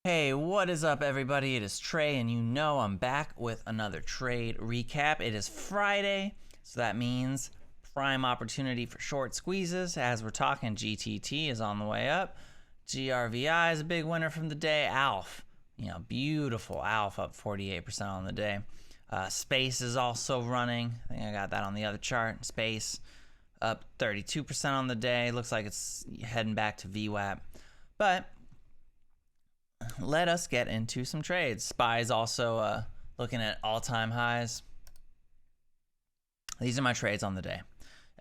Hey, what is up, everybody? It is Trey, and you know I'm back with another trade recap. It is Friday, so that means prime opportunity for short squeezes. As we're talking, GTT is on the way up. GRVI is a big winner from the day. ALF, beautiful ALF up 48% on the day. Space is also running. I think I got that on the other chart. Space up 32% on the day. Looks like it's heading back to VWAP, but let us get into some trades. SPY's also looking at all-time highs. These are my trades on the day.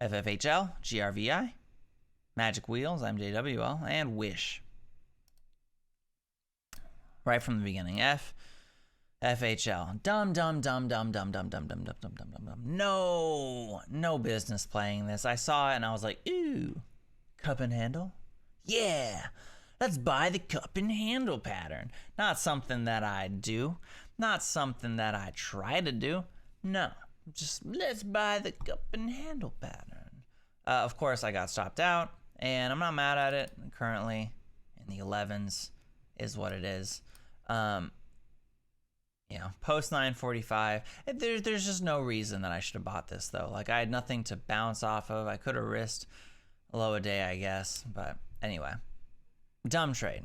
FFHL, GRVI, Magic Wheels, MJWL, and Wish. Right from the beginning. FHL. Dumb. No business playing this. I saw it and I was like, ooh, cup and handle? Yeah. Let's buy the cup and handle pattern. Not something that I do. Not something that I try to do. No, just let's buy the cup and handle pattern. Of course, I got stopped out, and I'm not mad at it. Currently, in the 11s is what it is. Post 945. There's just no reason that I should have bought this, though. Like, I had nothing to bounce off of. I could have risked a low day, I guess. But anyway. Dumb trade.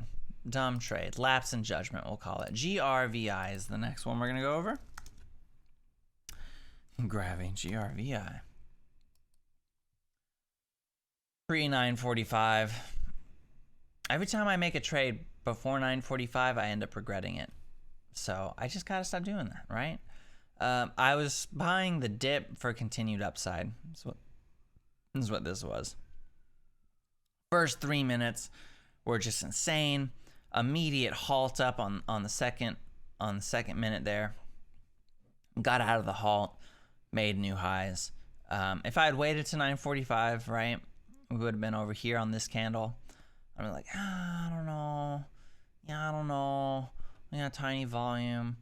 Lapse in judgment, we'll call it. GRVI is the next one we're going to go over. Grabbing GRVI. Pre-945. Every time I make a trade before 945, I end up regretting it. So I just got to stop doing that, right? I was buying the dip for continued upside. This is what this was. First 3 minutes were just insane. Immediate halt up on the second minute there. Got out of the halt, made new highs. If I had waited to 945, right, we would have been over here on this candle. I'm like, I don't know. Yeah, I don't know. Tiny volume.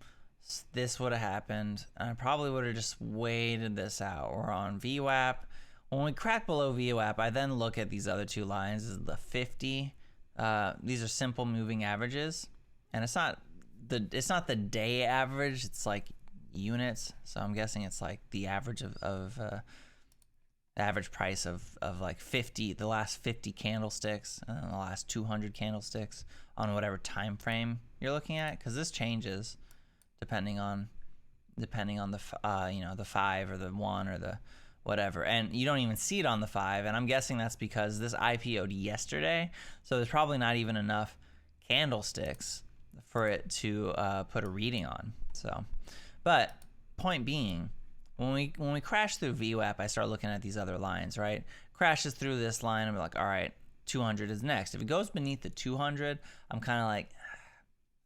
This would have happened. I probably would have just waited this out. We're on VWAP. When we crack below VWAP, I then look at these other two lines. This is the 50. These are simple moving averages, and it's not the day average. It's like units. So I'm guessing it's like the average of average price of like 50, the last 50 candlesticks, and the last 200 candlesticks on whatever time frame you're looking at, because this changes depending on the the 5 or the 1 or the whatever, and you don't even see it on the 5, and I'm guessing that's because this IPO'd yesterday, so there's probably not even enough candlesticks for it to put a reading on. So, but point being, when we crash through VWAP, I start looking at these other lines, right? Crashes through this line, I'm like, all right, 200 is next. If it goes beneath the 200, I'm kind of like,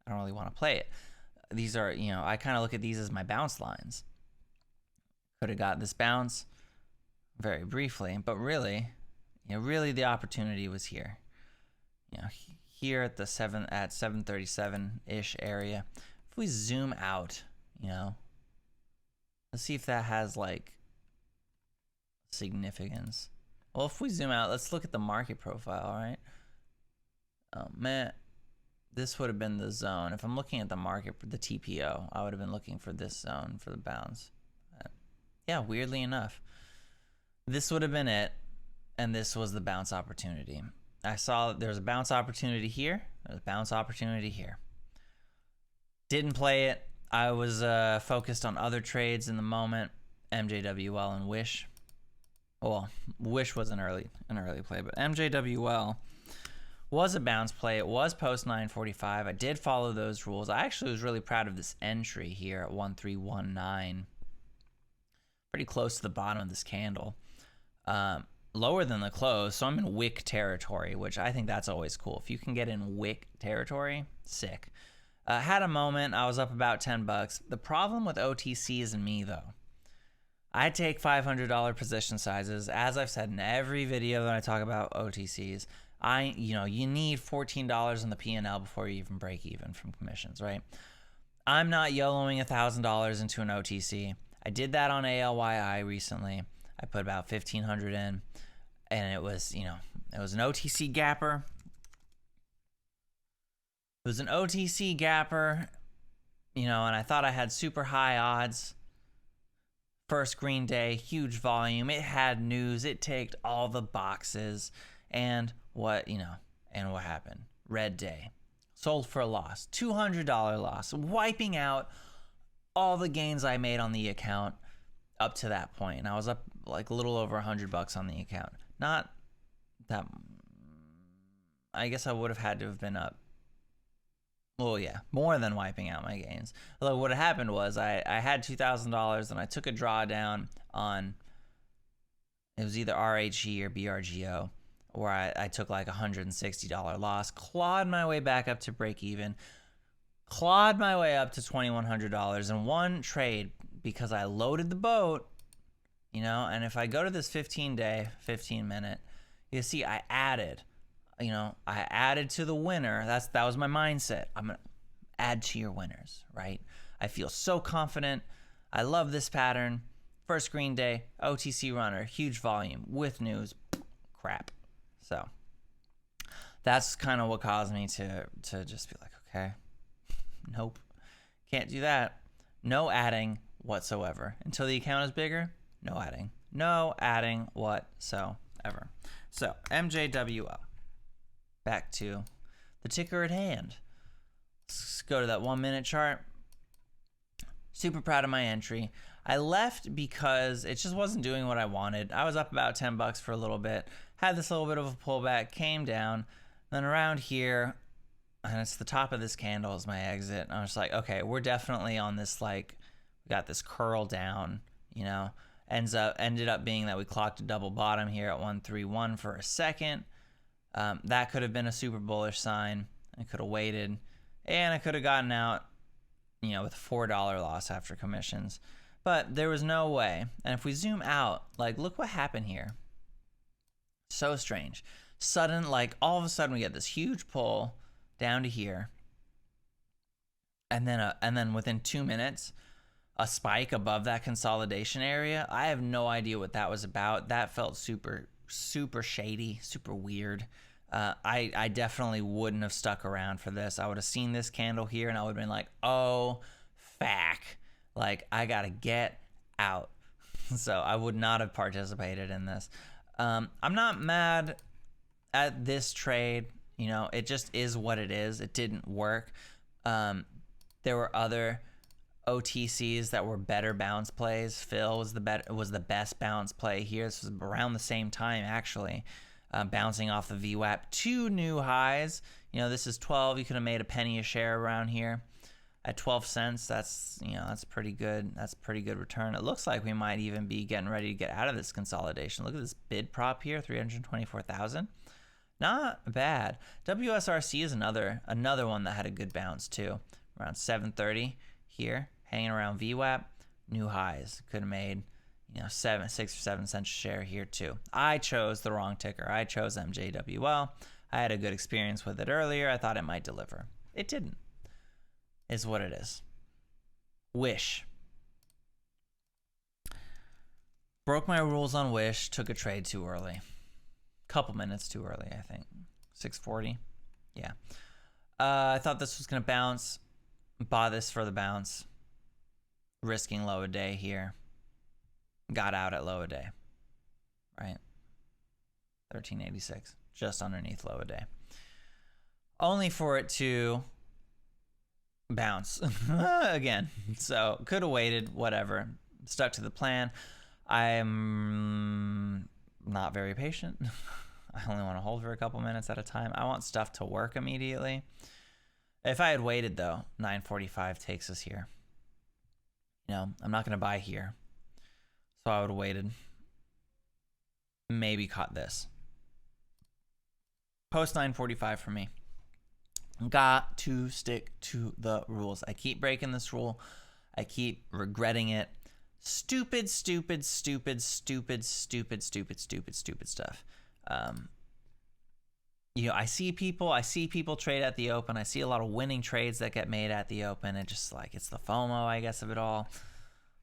I don't really want to play it. These are, I kind of look at these as my bounce lines. Could have got this bounce very briefly, but really the opportunity was here. Here at the 737-ish area. If we zoom out, let's see if that has like significance. Well, if we zoom out, let's look at the market profile, all right? Oh man, this would have been the zone. If I'm looking at the market for the TPO, I would have been looking for this zone for the bounce. Yeah, weirdly enough, this would have been it, and this was the bounce opportunity. I saw there's a bounce opportunity here, there's a bounce opportunity here. Didn't play it. I was focused on other trades in the moment, MJWL and Wish. Well, Wish was an early play, but MJWL was a bounce play. It was post 945. I did follow those rules. I actually was really proud of this entry here at 1319. Pretty close to the bottom of this candle. Lower than the close, so I'm in wick territory, which I think that's always cool. If you can get in wick territory, sick. Had a moment, I was up about 10 bucks. The problem with OTCs and me, though, I take $500 position sizes. As I've said in every video that I talk about OTCs, you need $14 in the P&L before you even break even from commissions, right? I'm not YOLOing $1,000 into an OTC. I did that on ALYI recently. I put about 1,500 in, and it was, it was an OTC gapper. was an OTC gapper, you know, and I thought I had super high odds. First green day, huge volume. It had news. It ticked all the boxes. And what happened? Red day. Sold for a loss. $200 loss. Wiping out all the gains I made on the account up to that point. And I was up like a little over $100 on the account. Not that. I guess I would have had to have been up. Well, yeah, more than wiping out my gains. Although what happened was I had $2,000 and I took a drawdown on, it was either RHE or BRGO, where I took like $160 loss, clawed my way back up to break even, clawed my way up to $2,100 in one trade because I loaded the boat, you know, and if I go to this 15-day, 15-minute, you see I added. You know, I added to the winner. That was my mindset. I'm going to add to your winners, right? I feel so confident. I love this pattern. First green day, OTC runner, huge volume with news, crap. So that's kind of what caused me to just be like, okay, nope, can't do that. No adding whatsoever. Until the account is bigger, no adding. No adding whatsoever. So MJWL. Back to the ticker at hand. Let's go to that 1 minute chart. Super proud of my entry. I left because it just wasn't doing what I wanted. I was up about $10 for a little bit, had this little bit of a pullback, came down, then around here, and it's the top of this candle is my exit. And I was like, okay, we're definitely on this, like, we got this curl down, you know. Ended up being that we clocked a double bottom here at 131 for a second. That could have been a super bullish sign. I could have waited, and I could have gotten out, you know, with a $4 loss after commissions. But there was no way. And if we zoom out, like, look what happened here. So strange. All of a sudden, we get this huge pull down to here, and then within 2 minutes, a spike above that consolidation area. I have no idea what that was about. That felt super shady, super weird. I definitely wouldn't have stuck around for this. I would have seen this candle here and I would have been like, oh, fuck. Like, I gotta get out. So I would not have participated in this. I'm not mad at this trade. You know, it just is what it is. It didn't work. There were other OTCs that were better bounce plays. PHIL was the best bounce play here. This was around the same time, actually, bouncing off the VWAP. 2 new highs. You know, this is 12. You could have made a penny a share around here at 12 cents. That's pretty good. That's a pretty good return. It looks like we might even be getting ready to get out of this consolidation. Look at this bid prop here, 324,000. Not bad. WSRC is another one that had a good bounce too, around 730 here. Hanging around VWAP, new highs. Could have made, you know, 6 or 7 cents a share here too. I chose the wrong ticker. I chose MJWL. I had a good experience with it earlier. I thought it might deliver. It didn't. Is what it is. Wish. Broke my rules on Wish. Took a trade too early. Couple minutes too early, I think. 640. Yeah. I thought this was going to bounce. Bought this for the bounce. Risking low a day here. Got out at low a day. Right? 1386. Just underneath low a day. Only for it to bounce again. So could have waited, whatever. Stuck to the plan. I'm not very patient. I only want to hold for a couple minutes at a time. I want stuff to work immediately. If I had waited, though, 945 takes us here. You know, I'm not going to buy here. So I would have waited. Maybe caught this. Post 945 for me. Got to stick to the rules. I keep breaking this rule. I keep regretting it. Stupid stuff. You know, I see people trade at the open. I see a lot of winning trades that get made at the open. And just like, it's the FOMO, I guess, of it all.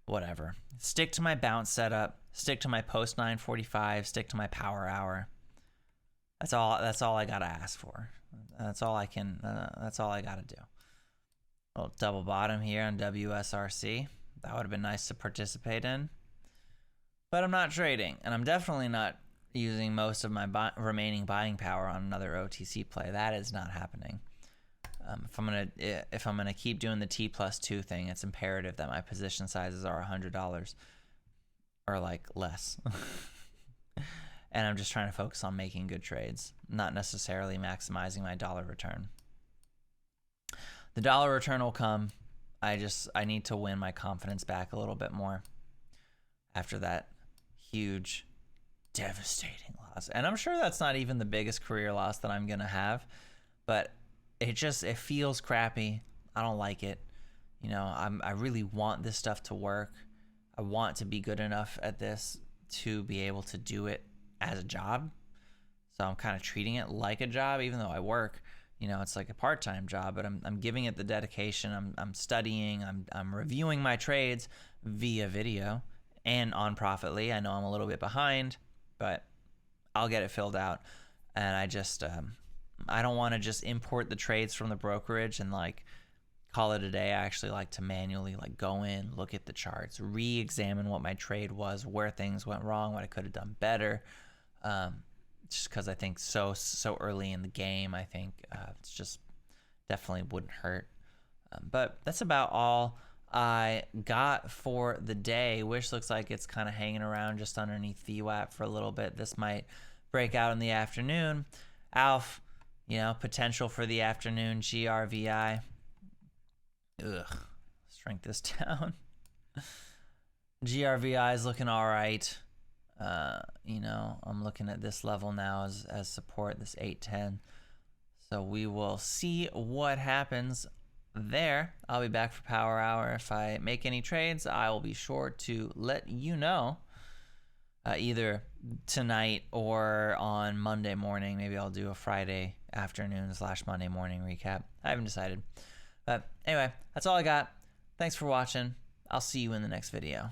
Whatever. Stick to my bounce setup. Stick to my post 945. Stick to my power hour. That's all I gotta ask for. That's all I can. That's all I gotta do. A little double bottom here on WSRC. That would have been nice to participate in. But I'm not trading, and I'm definitely not using most of my remaining buying power on another OTC play. That is not happening. If I'm gonna keep doing the T+2 thing, it's imperative that my position sizes are $100 or like less. And I'm just trying to focus on making good trades, not necessarily maximizing my dollar return. The dollar return will come. I need to win my confidence back a little bit more after that huge, devastating loss. And I'm sure that's not even the biggest career loss that I'm gonna have, but it feels crappy. I don't like it. You know, I really want this stuff to work. I want to be good enough at this to be able to do it as a job. So I'm kind of treating it like a job, even though I work. You know, it's like a part-time job, but I'm giving it the dedication. I'm studying. I'm reviewing my trades via video and on Profitly. I know I'm a little bit behind, but I'll get it filled out. And I don't want to just import the trades from the brokerage and like call it a day. I actually like to manually like go in, look at the charts, re-examine what my trade was, where things went wrong, what I could have done better. Just because I think so early in the game, I think it's just definitely wouldn't hurt. But that's about all I got for the day. Wish looks like it's kind of hanging around just underneath VWAP for a little bit. This might break out in the afternoon. Alf, you know, potential for the afternoon. GRVI. Ugh, let's shrink this down. GRVI is looking all right. You know, I'm looking at this level now as support, this 810. So we will see what happens there. I'll be back for Power Hour. If I make any trades, I will be sure to let you know, either tonight or on Monday morning. Maybe I'll do a Friday afternoon / Monday morning recap. I haven't decided. But anyway, that's all I got. Thanks for watching. I'll see you in the next video.